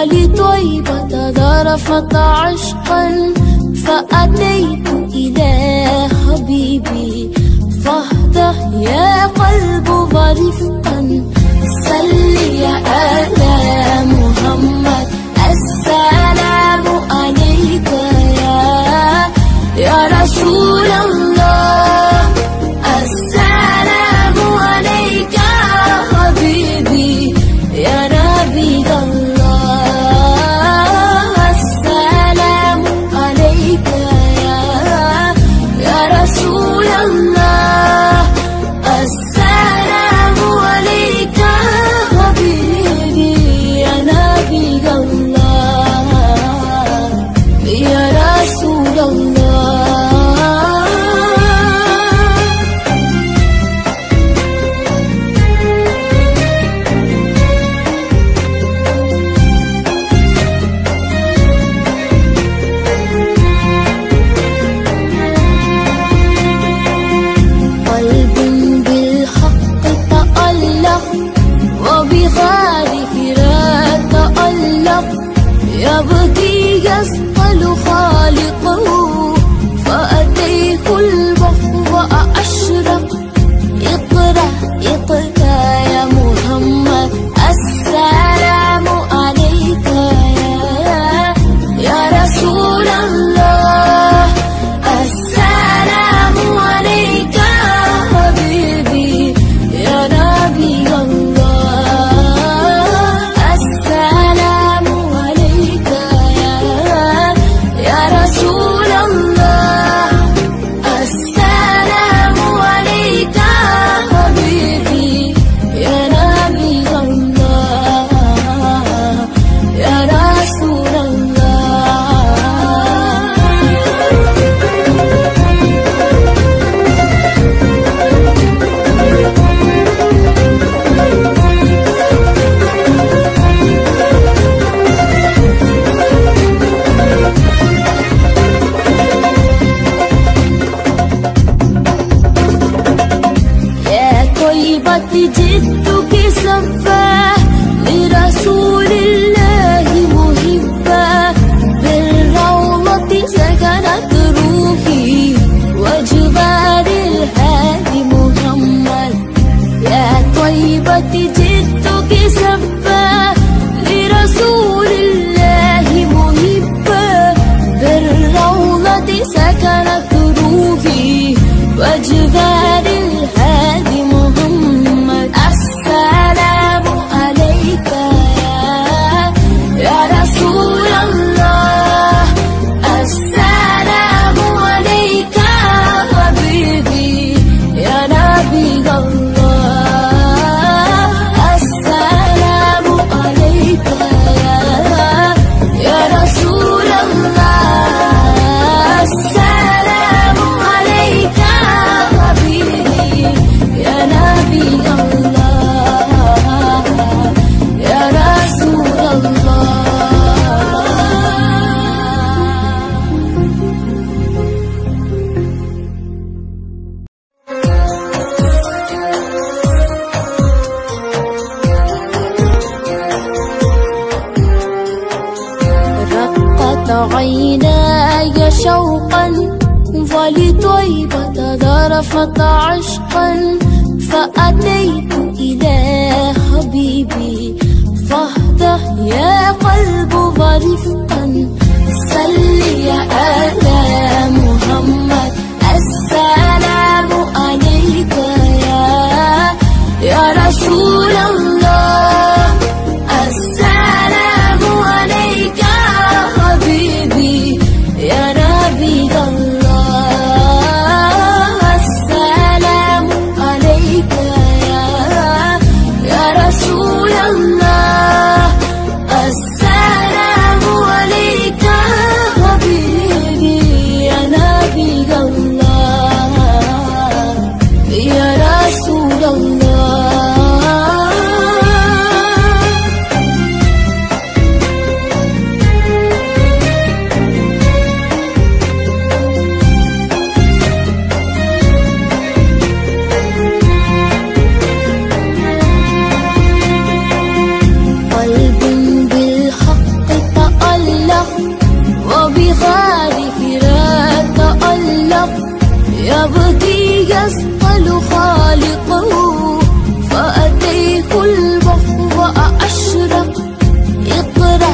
ولطيبة ذرفت عشقا فأتيت إلى حبيبي فاهدأ يا قلب ورفقا صل على محمد السلام عليك يا رسول الله السلام عليك حبيبي يا نبي الله السلام عليك يا رسول الله السلام عليك حبيبي يا نبي الله يا رسول الله. يبكي يسأل خالقه فأتيه البحر وأشرق اقرأ اقرأ يا محمد السلام عليك يا رسول الله السلام عليك حبيبي يا نبي الله السلام عليك يا رسول الله السلام عليك حبيبي يا نبي الله يا رسول الله. جئتك سفا لرسول الله محبا بالروضة سكنت روحي وجبال الهادي محمد يا طيبة جئتك سفا لرسول الله محبا بالروضة سكنت روحي وجبال الهادي محمد السلام عليك يا رسول الله السلام عليك حبيبي يا نبي الله السلام عليك يا رسول الله السلام عليك حبيبي يا نبي الله يا رسول الله. رقت عيناي شوقا ولطيبة ذرفت عشقا فأتيت إلى حبيبي فاهدأ يا قلب ورفقا صل على محمد السلام عليك يا رسول الله السلام عليك حبيبي يا نبي الله السلام عليك يا رسول الله السلام عليك يسأل خالقه فأتيه البحر وأشرق. اقرأ